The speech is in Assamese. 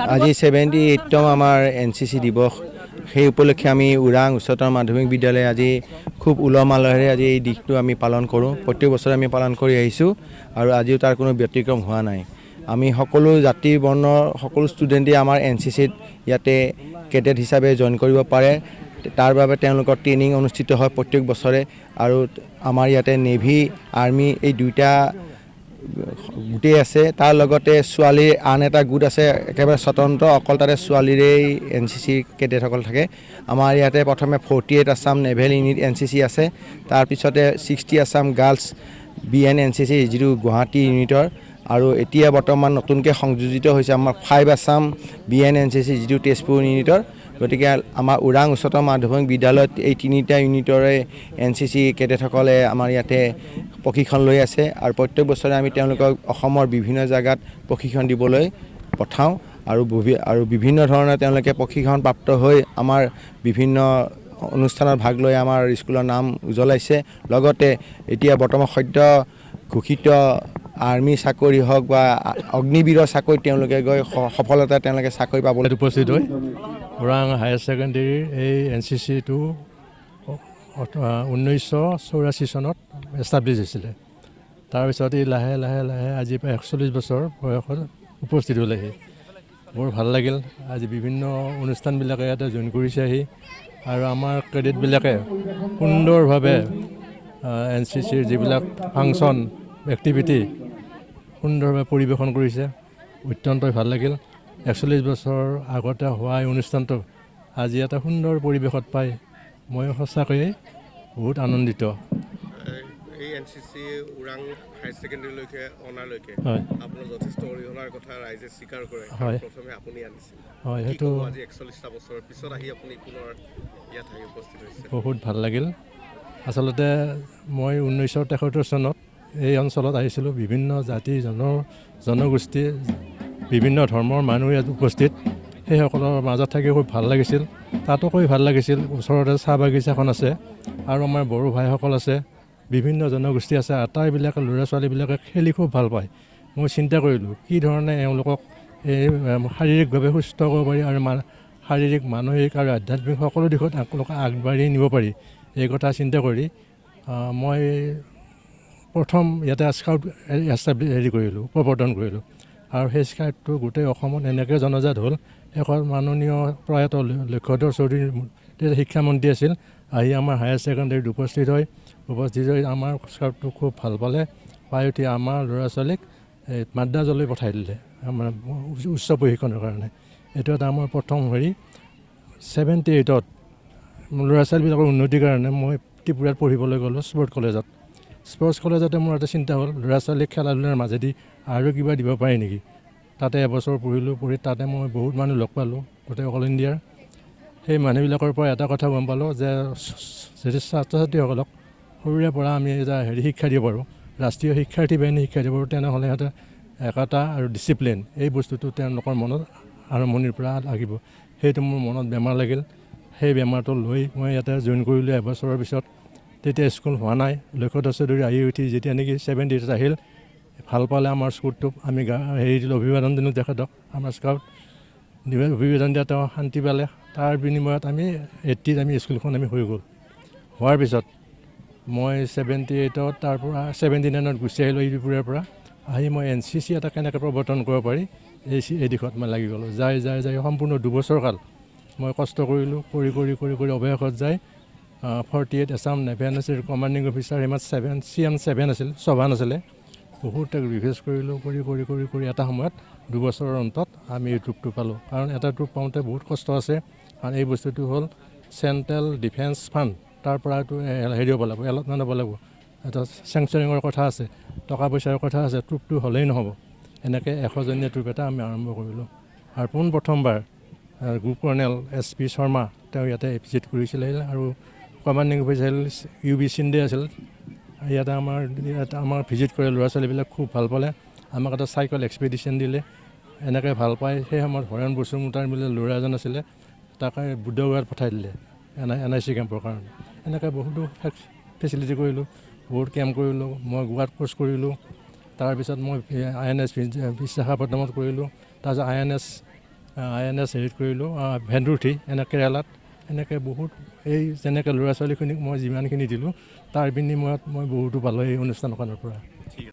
আজি 78তম আমাৰ এনচিচি দিৱস সেই উপলক্ষে আমি ওৰাং উচ্চতৰ মাধ্যমিক বিদ্যালয়ে আজি খুব উলহ মালহেৰে আজি এই দিনটো আমি পালন কৰোঁ প্ৰত্যেক বছৰে আমি পালন কৰি আহিছোঁ আৰু আজিও তাৰ কোনো ব্যতিক্ৰম হোৱা নাই আমি সকলো জাতি বৰ্ণৰ সকলো ষ্টুডেণ্টে আমাৰ এনচিচিত ইয়াতে কেডেট হিচাপে জইন কৰিব পাৰে তাৰ বাবে তেওঁলোকৰ ট্ৰেইনিং অনুষ্ঠিত হয় প্ৰত্যেক বছৰে আৰু আমাৰ ইয়াতে নেভি আৰ্মি এই দুইটা গোটেই আছে তাৰ লগতে ছোৱালীৰ আন এটা গোট আছে একেবাৰে স্বতন্ত্ৰ অকল তাতে ছোৱালীৰেই এনচিচি কেডেটসকল থাকে আমাৰ ইয়াতে প্ৰথমে 48 আছাম নেভেল ইউনিট এনচিচি আছে তাৰপিছতে 60 আছাম গাৰ্লছ বিএন এনচিচি যিটো গুৱাহাটী ইউনিটৰ আৰু এতিয়া বৰ্তমান নতুনকৈ সংযোজিত হৈছে আমাৰ 5 আছাম বিএন এনচিচি যিটো তেজপুৰ ইউনিটৰ গতিকে আমাৰ ওৰাং উচ্চতৰ মাধ্যমিক বিদ্যালয়ত এই তিনিটা ইউনিটৰে এনচিচি কেডেটসকলে আমাৰ ইয়াতে প্ৰশিক্ষণ লৈ আছে আৰু প্ৰত্যেক বছৰে আমি তেওঁলোকক অসমৰ বিভিন্ন জাগাত প্ৰশিক্ষণ দিবলৈ পঠাওঁ আৰু বিভিন্ন ধৰণে তেওঁলোকে প্ৰশিক্ষণ প্ৰাপ্ত হৈ আমাৰ বিভিন্ন অনুষ্ঠানত ভাগ লৈ আমাৰ স্কুলৰ নাম উজ্বলাইছে লগতে এতিয়া বৰ্তমান সদ্য ঘোষিত আৰ্মি চাকৰি হওক বা অগ্নিবীৰৰ চাকৰি তেওঁলোকে গৈ সফলতা তেওঁলোকে চাকৰি পাবলৈ উপস্থিত হৈ ওৰাং হায়াৰ ছেকেণ্ডেৰীৰ এই এনচিচিটো 1984 চনত এষ্টাব্লিছ হৈছিলে তাৰপিছত এই লাহে লাহে লাহে আজি প্ৰায় 41 বছৰ বয়সত উপস্থিত হ'লেহি বৰ ভাল লাগিল আজি বিভিন্ন অনুষ্ঠানবিলাকে ইয়াতে জইন কৰিছে আহি আৰু আমাৰ কেডেটবিলাকে সুন্দৰভাৱে এনচিচিৰ যিবিলাক ফাংচন এক্টিভিটি সুন্দৰভাৱে পৰিৱেশন কৰিছে অত্যন্তই ভাল লাগিল 41 বছৰ আগতে হোৱা এই অনুষ্ঠানটো আজি এটা সুন্দৰ পৰিৱেশত পাই মই সঁচাকৈয়ে বহুত আনন্দিত এই এনচিচি ওৰাং হায়াৰ ছেকেণ্ডেৰীলৈকে অনালৈকে হয় আপোনাৰ যথেষ্ট অৰিহণাৰ কথা ৰাইজে স্বীকাৰ কৰে হয় প্ৰথমে আপুনি আনিছিল হয় সেইটো আজি 41টা বছৰৰ পিছত আহি আপুনি পুনৰ ইয়াত আহি উপস্থিত হৈছে বহুত ভাল লাগিল আচলতে মই 1973 চনত এই অঞ্চলত আহিছিলোঁ বিভিন্ন জাতি জনগোষ্ঠী বিভিন্ন ধৰ্মৰ মানুহ ইয়াত উপস্থিত সেইসকলৰ মাজত থাকি খুব ভাল লাগিছিল তাতো কৈ ভাল লাগিছিল ওচৰতে চাহ বাগিচাখন আছে আৰু আমাৰ বড়ো ভাইসকল আছে বিভিন্ন জনগোষ্ঠী আছে আটাইবিলাকে ল'ৰা ছোৱালীবিলাকে খেলি খুব ভাল পায় মই চিন্তা কৰিলোঁ কি ধৰণে এওঁলোকক এই শাৰীৰিকভাৱে সুস্থ কৰিব পাৰি আৰু শাৰীৰিক মানসিক আৰু আধ্যাত্মিক সকলো দিশত তেওঁলোকক আগবাঢ়ি নিব পাৰি এই কথা চিন্তা কৰি মই প্ৰথম ইয়াতে স্কাউট প্ৰৱৰ্তন কৰিলোঁ আৰু সেই স্কাউটটো গোটেই অসমত এনেকৈ জনজাত হ'ল শেষত মাননীয় প্ৰয়াত লক্ষ্যধৰ চৌধুৰী শিক্ষামন্ত্ৰী আছিল আহি আমাৰ হায়াৰ ছেকেণ্ডেৰীত উপস্থিত হৈ আমাৰ স্কাউটটো খুব ভাল পালে পাই উঠি আমাৰ ল'ৰা ছোৱালীক মাদ্ৰাজলৈ পঠাই দিলে আমাৰ উচ্চ প্ৰশিক্ষণৰ কাৰণে এইটো এটা আমাৰ প্ৰথম 78ত ল'ৰা ছোৱালীবিলাকৰ উন্নতিৰ কাৰণে মই ত্ৰিপুৰাত পঢ়িবলৈ গ'লোঁ স্পৰ্টছ কলেজতে মোৰ এটা চিন্তা হ'ল ল'ৰা ছোৱালীক খেলা ধূলাৰ মাজেদি আৰু কিবা দিব পাৰি নেকি তাতে এবছৰ পঢ়ি তাতে মই বহুত মানুহ লগ পালোঁ গোটেই অল ইণ্ডিয়াৰ সেই মানুহবিলাকৰ পৰা এটা কথা গম পালোঁ যে যদি ছাত্ৰ ছাত্ৰীসকলক সৰুৰে পৰা আমি এটা শিক্ষা দিব পাৰোঁ ৰাষ্ট্ৰীয় শিক্ষাৰ্থী বাহিনী শিক্ষা দিব পাৰোঁ তেনেহ'লে সিহঁতে একতা আৰু ডিচিপ্লিন এই বস্তুটো তেওঁলোকৰ মনত আৰম্ভণিৰ পৰা লাগিব সেইটো মোৰ মনত বেমাৰ লাগিল সেই বেমাৰটো লৈ মই ইয়াতে জইন কৰিলোঁ এবছৰৰ পিছত তেতিয়া স্কুল হোৱা নাই লক্ষ্যধৰ চৌধুৰী আহি উঠি যেতিয়া নেকি 78 আহিল ভাল পালে আমাৰ স্কুলটোক আমি দিলোঁ অভিবাদন দিলোঁ তেখেতক আমাৰ স্কাউট অভিবাদন দিয়া তেওঁ শান্তি পালে তাৰ বিনিময়ত আমি 80ত আমি স্কুলখন আমি হৈ গ'ল হোৱাৰ পিছত মই 78ত তাৰ পৰা 79ত গুচি আহিলোঁ ত্ৰিপুৰাৰ পৰা আহি মই এনচিচি এটা কেনেকৈ প্ৰৱৰ্তন কৰিব পাৰি এই দিশত মই লাগি গ'লোঁ যাই সম্পূৰ্ণ 2 বছৰ কাল মই কষ্ট কৰিলোঁ কৰি অৱশেষত যায় 48 আছাম নেভেল আছিল কমাণ্ডিং অফিচাৰ হিমাত CM7 আছিল চভান আছিলে বহুত ৰিভাইজ কৰিলোঁ কৰি এটা সময়ত 2 বছৰৰ অন্তত আমি এই ট্ৰুপটো পালোঁ কাৰণ এটা ট্ৰুপ পাওঁতে বহুত কষ্ট আছে কাৰণ এই বস্তুটো হ'ল চেণ্ট্ৰেল ডিফেন্স ফাণ্ড তাৰ পৰাটো হেৰি হ'ব লাগিব এলটমেণ্ট হ'ব লাগিব এটা চেংচৰিঙৰ কথা আছে টকা পইচাৰ কথা আছে ট্ৰুপটো হ'লেই নহ'ব এনেকৈ 100জনীয়া ট্ৰুপ এটা আমি আৰম্ভ কৰিলোঁ আৰু প্ৰথমবাৰ গ্ৰুপ কৰ্ণেল SP শৰ্মা তেওঁ ইয়াতে ভিজিট কৰিছিলে আৰু কমাণ্ডিং অফিচাৰ UB সিন্দে আছিল ইয়াতে আমাৰ ভিজিট কৰে ল'ৰা ছোৱালীবিলাক খুব ভাল পালে আমাক এটা চাইকেল এক্সপেডিশ্যন দিলে এনেকৈ ভাল পায় সেই সময়ত হৰেণ বসুমতাৰ মিলে ল'ৰা এজন আছিলে তাকে বুদ্ধগয়াত পঠাই দিলে NIC কেম্পৰ কাৰণে এনেকৈ বহুতো ফেচিলিটি কৰিলোঁ বহুত কেম্প কৰিলোঁ মই গোৱাত কোৰ্চ কৰিলোঁ তাৰপিছত মই INS বিশাখাপট্টনমত কৰিলোঁ তাৰপিছত INS INS হেৰিত কৰিলোঁ ভেন্দুৰথি কেৰেলাত এনেকৈ বহুত এই যেনেকৈ ল'ৰা ছোৱালীখিনিক মই যিমানখিনি দিলোঁ তাৰ বিনিময়ত মই বহুতো পালোঁ এই অনুষ্ঠানখনৰ পৰা।